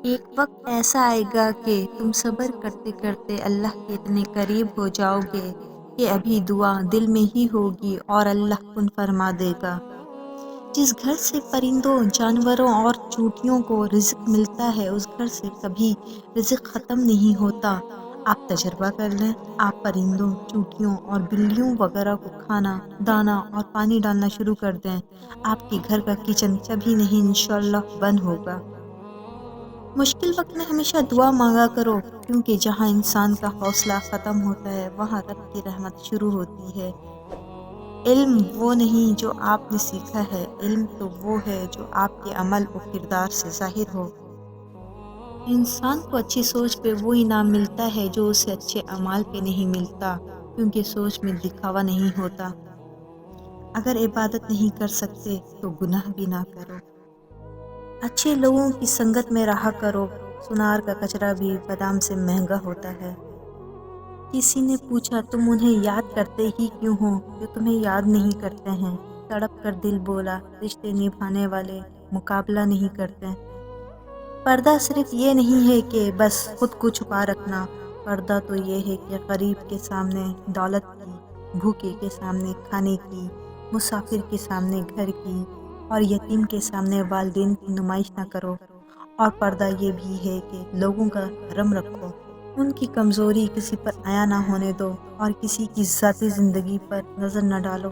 ایک وقت ایسا آئے گا کہ تم صبر کرتے کرتے اللہ کے اتنے قریب ہو جاؤ گے کہ ابھی دعا دل میں ہی ہوگی اور اللہ کن فرما دے گا۔ جس گھر سے پرندوں، جانوروں اور چونٹیوں کو رزق ملتا ہے اس گھر سے کبھی رزق ختم نہیں ہوتا۔ آپ تجربہ کر لیں، آپ پرندوں، چونٹیوں اور بلیوں وغیرہ کو کھانا، دانا اور پانی ڈالنا شروع کر دیں، آپ کے گھر کا کچن کبھی نہیں انشاءاللہ بند ہوگا۔ مشکل وقت میں ہمیشہ دعا مانگا کرو، کیونکہ جہاں انسان کا حوصلہ ختم ہوتا ہے وہاں رب کی رحمت شروع ہوتی ہے۔ علم وہ نہیں جو آپ نے سیکھا ہے، علم تو وہ ہے جو آپ کے عمل و کردار سے ظاہر ہو۔ انسان کو اچھی سوچ پہ وہ انعام ملتا ہے جو اسے اچھے اعمال پہ نہیں ملتا، کیونکہ سوچ میں دکھاوا نہیں ہوتا۔ اگر عبادت نہیں کر سکتے تو گناہ بھی نہ کرو۔ اچھے لوگوں کی سنگت میں رہا کرو، سنار کا کچرا بھی بادام سے مہنگا ہوتا ہے۔ کسی نے پوچھا تم انہیں یاد کرتے ہی کیوں ہو جو تمہیں یاد نہیں کرتے ہیں؟ تڑپ کر دل بولا رشتے نبھانے والے مقابلہ نہیں کرتے۔ پردہ صرف یہ نہیں ہے کہ بس خود کو چھپا رکھنا، پردہ تو یہ ہے کہ غریب کے سامنے دولت کی، بھوکے کے سامنے کھانے کی، مسافر کے سامنے گھر کی اور یتیم کے سامنے والدین کی نمائش نہ کرو۔ اور پردہ یہ بھی ہے کہ لوگوں کا حرم رکھو، ان کی کمزوری کسی پر عیاں نہ ہونے دو اور کسی کی ذاتی زندگی پر نظر نہ ڈالو۔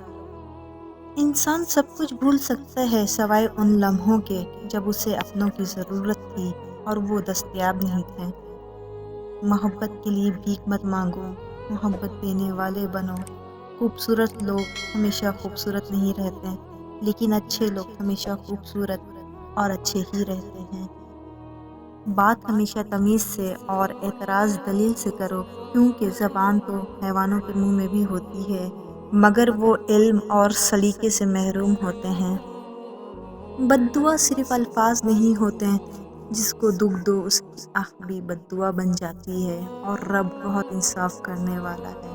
انسان سب کچھ بھول سکتا ہے سوائے ان لمحوں کے جب اسے اپنوں کی ضرورت تھی اور وہ دستیاب نہیں تھے۔ محبت کے لیے بھیک مت مانگو، محبت دینے والے بنو۔ خوبصورت لوگ ہمیشہ خوبصورت نہیں رہتے، لیکن اچھے لوگ ہمیشہ خوبصورت اور اچھے ہی رہتے ہیں۔ بات ہمیشہ تمیز سے اور اعتراض دلیل سے کرو، کیونکہ زبان تو حیوانوں کے منہ میں بھی ہوتی ہے مگر وہ علم اور سلیقے سے محروم ہوتے ہیں۔ بد دعا صرف الفاظ نہیں ہوتے، جس کو دکھ دو اس کی آہ بھی بد دعا بن جاتی ہے، اور رب بہت انصاف کرنے والا ہے۔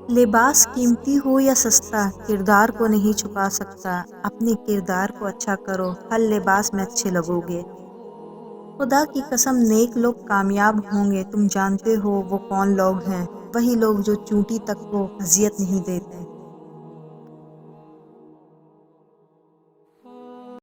لباس قیمتی ہو یا سستا کردار کو نہیں چھپا سکتا، اپنے کردار کو اچھا کرو، ہر لباس میں اچھے لگو گے۔ خدا کی قسم نیک لوگ کامیاب ہوں گے، تم جانتے ہو وہ کون لوگ ہیں؟ وہی لوگ جو چونٹی تک کو اذیت نہیں دیتے۔